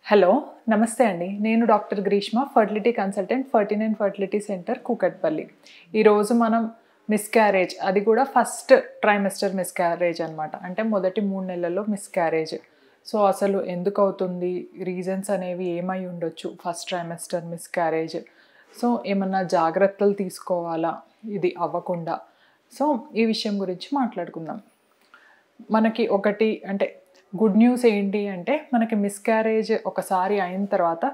Hello నమస్తే అండి. నేను doctor Greeshma, fertility consultant, 49 fertility centre Kukatpally. ఈరోజు మనం మిస్‌క్యారేజ్, అది కూడా ఫస్ట్ ట్రైమెస్టర్ మిస్‌క్యారేజ్ అనమాట. అంటే మొదటి 3 నెలల్లో మిస్‌క్యారేజ్. సో అసలు ఎందుకవుతుంది, రీజన్స్ అనేవి ఏమై ఉండొచ్చు ఫస్ట్ ట్రైమెస్టర్ మిస్‌క్యారేజ్. సో ఏమన్నా జాగ్రత్తలు తీసుకోవాలా ఇది అవ్వకుండా? సో ఈ విషయం గురించి మాట్లాడుకుందాం. మనకి ఒకటి అంటే గుడ్ న్యూస్ ఏంటి అంటే, మనకి మిస్‌క్యారేజ్ ఒకసారి అయిన తర్వాత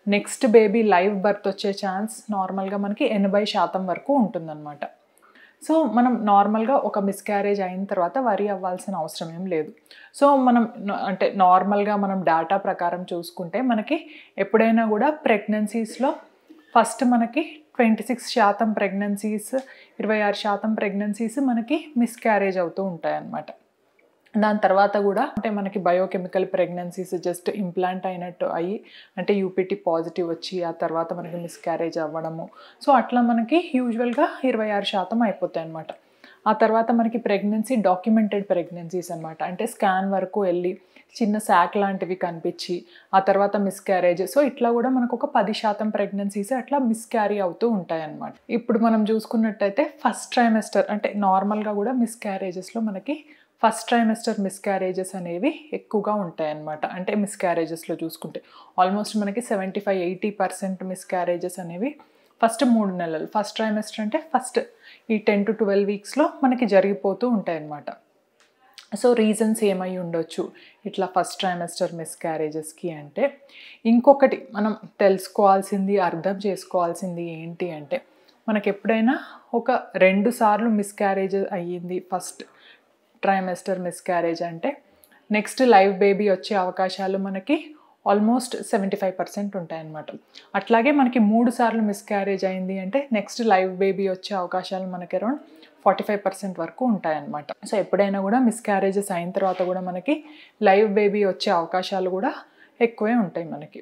నెక్స్ట్ బేబీ లైవ్ బర్త్ వచ్చే ఛాన్స్ నార్మల్‌గా మనకి 80% వరకు ఉంటుందన్నమాట. సో మనం నార్మల్‌గా ఒక మిస్‌క్యారేజ్ అయిన తర్వాత వరీ అవ్వాల్సిన అవసరం ఏం లేదు. సో మనం అంటే నార్మల్‌గా మనం డేటా ప్రకారం చూసుకుంటే మనకి ఎప్పుడైనా కూడా ప్రెగ్నెన్సీస్‌లో ఫస్ట్ మనకి 26% ప్రెగ్నెన్సీస్, 26% ప్రెగ్నెన్సీస్ మనకి మిస్‌క్యారేజ్ అవుతూ ఉంటాయన్నమాట. దాని తర్వాత కూడా అంటే మనకి బయోకెమికల్ ప్రెగ్నెన్సీస్ జస్ట్ ఇంప్లాంట్ అయినట్టు అయ్యి, అంటే యూపీటీ పాజిటివ్ వచ్చి ఆ తర్వాత మనకి మిస్‌క్యారేజ్ అవ్వడము. సో అట్లా మనకి యూజువల్‌గా 26% అయిపోతాయి అన్నమాట. ఆ తర్వాత మనకి ప్రెగ్నెన్సీ డాక్యుమెంటెడ్ ప్రెగ్నెన్సీస్ అనమాట. అంటే స్కాన్ వరకు వెళ్ళి చిన్న శాక్ లాంటివి కనిపించి ఆ తర్వాత మిస్‌క్యారేజ్. సో ఇట్లా కూడా మనకు ఒక 10% ప్రెగ్నెన్సీస్ అట్లా మిస్‌క్యారీ అవుతూ ఉంటాయన్నమాట. ఇప్పుడు మనం చూసుకున్నట్టయితే ఫస్ట్ ట్రైమెస్టర్ అంటే నార్మల్‌గా కూడా మిస్‌క్యారేజెస్‌లో మనకి ఫస్ట్ ట్రైమెస్టర్ మిస్‌క్యారేజెస్ అనేవి ఎక్కువగా ఉంటాయన్నమాట. అంటే మిస్‌క్యారేజెస్‌లో చూసుకుంటే ఆల్మోస్ట్ మనకి 75-80% మిస్‌క్యారేజెస్ అనేవి ఫస్ట్ 3 నెలలు, ఫస్ట్ ట్రైమెస్టర్ అంటే ఫస్ట్ ఈ 10-12 వీక్స్‌లో మనకి జరిగిపోతూ ఉంటాయన్నమాట. సో రీజన్స్ ఏమై ఉండొచ్చు ఇట్లా ఫస్ట్ ట్రైమెస్టర్ మిస్‌క్యారేజెస్‌కి అంటే, ఇంకొకటి మనం తెలుసుకోవాల్సింది, అర్థం చేసుకోవాల్సింది ఏంటి అంటే, మనకెప్పుడైనా ఒక 2 సార్లు మిస్‌క్యారేజ్ అయ్యింది ఫస్ట్ ట్రైమెస్టర్ మిస్‌క్యారేజ్ అంటే, నెక్స్ట్ లైవ్ బేబీ వచ్చే అవకాశాలు మనకి ఆల్మోస్ట్ 75% ఉంటాయన్నమాట. అట్లాగే మనకి 3 సార్లు మిస్‌క్యారేజ్ అయింది అంటే నెక్స్ట్ లైవ్ బేబీ వచ్చే అవకాశాలు మనకి అరౌండ్ 45% వరకు ఉంటాయన్నమాట. సో ఎప్పుడైనా కూడా మిస్‌క్యారేజెస్ అయిన తర్వాత కూడా మనకి లైవ్ బేబీ వచ్చే అవకాశాలు కూడా ఎక్కువే ఉంటాయి మనకి.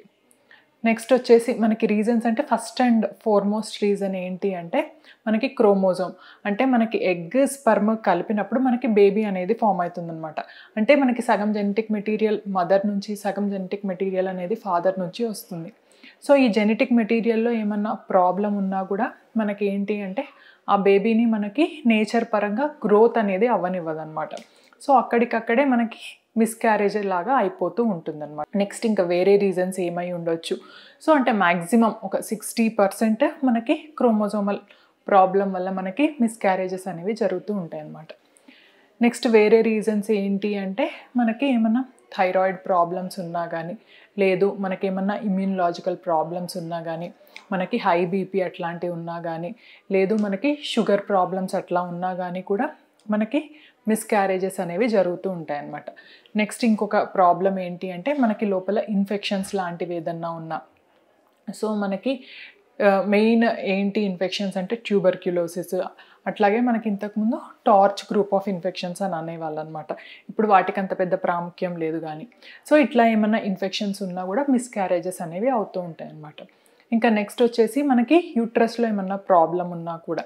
నెక్స్ట్ వచ్చేసి మనకి రీజన్స్ అంటే ఫస్ట్ అండ్ ఫార్మోస్ట్ రీజన్ ఏంటి అంటే, మనకి క్రోమోజోమ్. అంటే మనకి ఎగ్, స్పెర్మ్ కలిపినప్పుడు మనకి బేబీ అనేది ఫామ్ అవుతుందన్నమాట. అంటే మనకి సగం జెనెటిక్ మెటీరియల్ మదర్ నుంచి, సగం జెనెటిక్ మెటీరియల్ అనేది ఫాదర్ నుంచి వస్తుంది. సో ఈ జెనెటిక్ మెటీరియల్‌లో ఏమన్నా ప్రాబ్లమ్ ఉన్నా కూడా మనకి ఏంటి అంటే, ఆ బేబీని మనకి నేచర్ పరంగా గ్రోత్ అనేది అవ్వనివ్వదన్నమాట. సో అక్కడికక్కడే మనకి మిస్‌క్యారేజ్ లాగా అయిపోతూ ఉంటుందన్నమాట. నెక్స్ట్ ఇంకా వేరే రీజన్స్ ఏమై ఉండొచ్చు. సో అంటే మాక్సిమం ఒక 60% మనకి క్రోమోజోమల్ ప్రాబ్లమ్ వల్ల మనకి మిస్‌క్యారేజెస్ అనేవి జరుగుతూ ఉంటాయన్నమాట. నెక్స్ట్ వేరే రీజన్స్ ఏంటి అంటే, మనకి ఏమన్నా థైరాయిడ్ ప్రాబ్లమ్స్ ఉన్నా కానీ, లేదు మనకేమన్నా ఇమ్యూనలాజికల్ ప్రాబ్లమ్స్ ఉన్నా కానీ, మనకి హై బీపీ అట్లాంటివి ఉన్నా కానీ, లేదు మనకి షుగర్ ప్రాబ్లమ్స్ అట్లా ఉన్నా కానీ కూడా మనకి మిస్‌క్యారేజెస్ అనేవి జరుగుతూ ఉంటాయన్నమాట. నెక్స్ట్ ఇంకొక ప్రాబ్లమ్ ఏంటి అంటే, మనకి లోపల ఇన్ఫెక్షన్స్ లాంటివి ఏదన్నా ఉన్నా, సో మనకి మెయిన్ ఏంటి ఇన్ఫెక్షన్స్ అంటే ట్యూబర్క్యులోసిస్, అట్లాగే మనకి ఇంతకుముందు టార్చ్ గ్రూప్ ఆఫ్ ఇన్ఫెక్షన్స్ అని అనేవాళ్ళు అనమాట. ఇప్పుడు వాటికి అంత పెద్ద ప్రాముఖ్యం లేదు కానీ. సో ఇట్లా ఏమన్నా ఇన్ఫెక్షన్స్ ఉన్నా కూడా మిస్‌క్యారేజెస్ అనేవి అవుతూ ఉంటాయి అన్నమాట. ఇంకా నెక్స్ట్ వచ్చేసి మనకి యూట్రస్‌లో ఏమన్నా ప్రాబ్లమ్ ఉన్నా కూడా,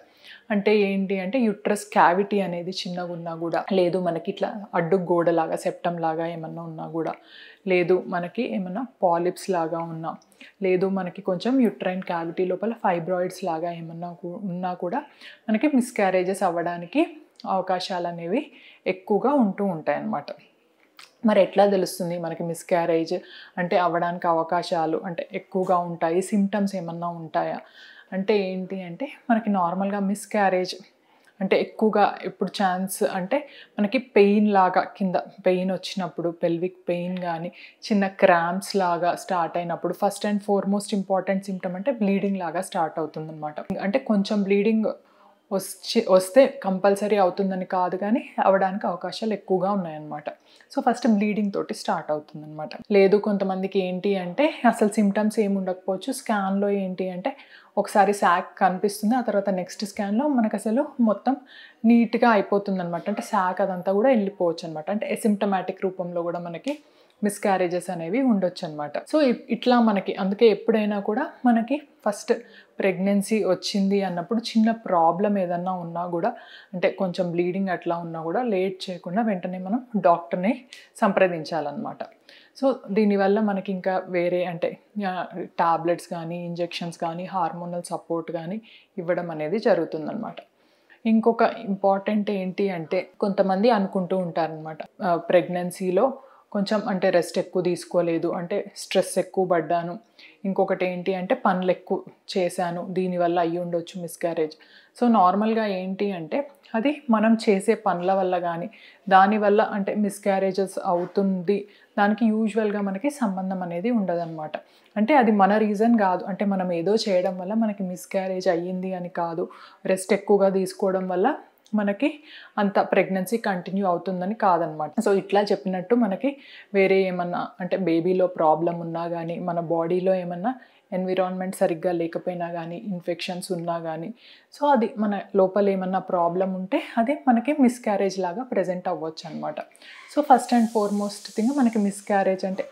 అంటే ఏంటి అంటే యూట్రస్ క్యావిటీ అనేది చిన్నగా ఉన్నా కూడా, లేదు మనకి ఇట్లా అడ్డు గోడలాగా సెప్టమ్ లాగా ఏమన్నా ఉన్నా కూడా, లేదు మనకి ఏమన్నా పాలిప్స్ లాగా ఉన్నా, లేదు మనకి కొంచెం యూట్రైన్ క్యావిటీ లోపల ఫైబ్రాయిడ్స్ లాగా ఏమన్నా ఉన్నా కూడా మనకి మిస్‌క్యారేజెస్ అవ్వడానికి అవకాశాలు అనేవి ఎక్కువగా ఉంటూ ఉంటాయన్నమాట. మరి ఎట్లా తెలుస్తుంది మనకి మిస్‌క్యారేజ్ అంటే అవ్వడానికి అవకాశాలు అంటే ఎక్కువగా ఉంటాయి, సిమ్టమ్స్ ఏమన్నా ఉంటాయా అంటే ఏంటి అంటే, మనకి నార్మల్‌గా మిస్‌క్యారేజ్ అంటే ఎక్కువగా ఎప్పుడు ఛాన్స్ అంటే, మనకి పెయిన్ లాగా కింద పెయిన్ వచ్చినప్పుడు, పెల్విక్ పెయిన్ కానీ, చిన్న క్రాంప్స్ లాగా స్టార్ట్ అయినప్పుడు, first and foremost important symptom అంటే బ్లీడింగ్ లాగా స్టార్ట్ అవుతుందన్నమాట. అంటే కొంచెం బ్లీడింగ్ వస్తే కంపల్సరీ అవుతుందని కాదు కానీ, అవ్వడానికి అవకాశాలు ఎక్కువగా ఉన్నాయన్నమాట. సో ఫస్ట్ బ్లీడింగ్ తోటి స్టార్ట్ అవుతుందన్నమాట. లేదు కొంతమందికి ఏంటి అంటే అసలు సిమ్టమ్స్ ఏమి ఉండకపోవచ్చు. స్కాన్‌లో ఏంటి అంటే ఒకసారి శాక్ కనిపిస్తుంది. ఆ తర్వాత నెక్స్ట్ స్కాన్‌లో మనకు అసలు మొత్తం నీట్‌గా అయిపోతుందన్నమాట. అంటే శాక్ అదంతా కూడా వెళ్ళిపోవచ్చు అనమాట. అంటే అసిమ్ప్టమాటిక్ రూపంలో కూడా మనకి మిస్క్యారేజెస్ అనేవి ఉండొచ్చు అనమాట. సో ఇట్లా మనకి అందుకే ఎప్పుడైనా కూడా మనకి ఫస్ట్ ప్రెగ్నెన్సీ వచ్చింది అన్నప్పుడు చిన్న ప్రాబ్లం ఏదన్నా ఉన్నా కూడా, అంటే కొంచెం బ్లీడింగ్ అట్లా ఉన్నా కూడా లేట్ చేయకుండా వెంటనే మనం డాక్టర్ని సంప్రదించాలన్నమాట. సో దీనివల్ల మనకి ఇంకా వేరే అంటే టాబ్లెట్స్ కానీ, ఇంజెక్షన్స్ కానీ, హార్మోనల్ సపోర్ట్ కానీ ఇవ్వడం అనేది జరుగుతుందన్నమాట. ఇంకొక ఇంపార్టెంట్ ఏంటి అంటే, కొంతమంది అనుకుంటూ ఉంటారనమాట, ప్రెగ్నెన్సీలో కొంచెం అంటే రెస్ట్ ఎక్కువ తీసుకోలేదు, అంటే స్ట్రెస్ ఎక్కువ పడ్డాను, ఇంకొకటి ఏంటి అంటే పనులు ఎక్కువ చేశాను, దీనివల్ల అయ్యి ఉండొచ్చు మిస్క్యారేజ్. సో నార్మల్గా ఏంటి అంటే అది మనం చేసే పనుల వల్ల కానీ దానివల్ల అంటే మిస్క్యారేజెస్ అవుతుంది, దానికి యూజువల్గా మనకి సంబంధం అనేది ఉండదన్నమాట. అంటే అది మన రీజన్ కాదు, అంటే మనం ఏదో చేయడం వల్ల మనకి మిస్క్యారేజ్ అయ్యింది అని కాదు, రెస్ట్ ఎక్కువగా తీసుకోవడం వల్ల మనకి అంత ప్రెగ్నెన్సీ కంటిన్యూ అవుతుందని కాదనమాట. సో ఇట్లా చెప్పినట్టు మనకి వేరే ఏమన్నా అంటే బేబీలో ప్రాబ్లం ఉన్నా కానీ, మన బాడీలో ఏమన్నా ఎన్విరాన్మెంట్ సరిగ్గా లేకపోయినా కానీ, ఇన్ఫెక్షన్స్ ఉన్నా కానీ, సో అది మన లోపల ఏమన్నా ప్రాబ్లం ఉంటే అది మనకి మిస్క్యారేజ్ లాగా ప్రజెంట్ అవ్వచ్చు అనమాట. So first and foremost thing మనకి మిస్క్యారేజ్ అంటే,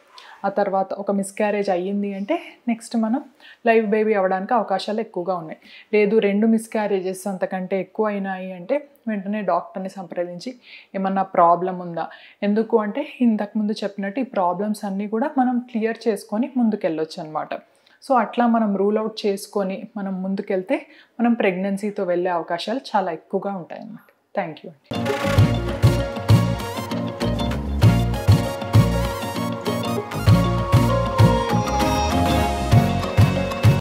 ఆ తర్వాత ఒక మిస్క్యారేజ్ అయ్యింది అంటే నెక్స్ట్ మనం లైవ్ బేబీ అవ్వడానికి అవకాశాలు ఎక్కువగా ఉన్నాయి. లేదు 2 మిస్క్యారేజెస్ అంతకంటే ఎక్కువ అయినాయి అంటే వెంటనే డాక్టర్ని సంప్రదించి ఏమన్నా ప్రాబ్లం ఉందా, ఎందుకు అంటే ఇంతకుముందు చెప్పినట్టు ఈ ప్రాబ్లమ్స్ అన్నీ కూడా మనం క్లియర్ చేసుకొని ముందుకెళ్ళొచ్చు అనమాట. సో అట్లా మనం రూల్ అవుట్ చేసుకొని మనం ముందుకెళ్తే మనం ప్రెగ్నెన్సీతో వెళ్ళే అవకాశాలు చాలా ఎక్కువగా ఉంటాయి అన్నమాట. థ్యాంక్ యూ అండి.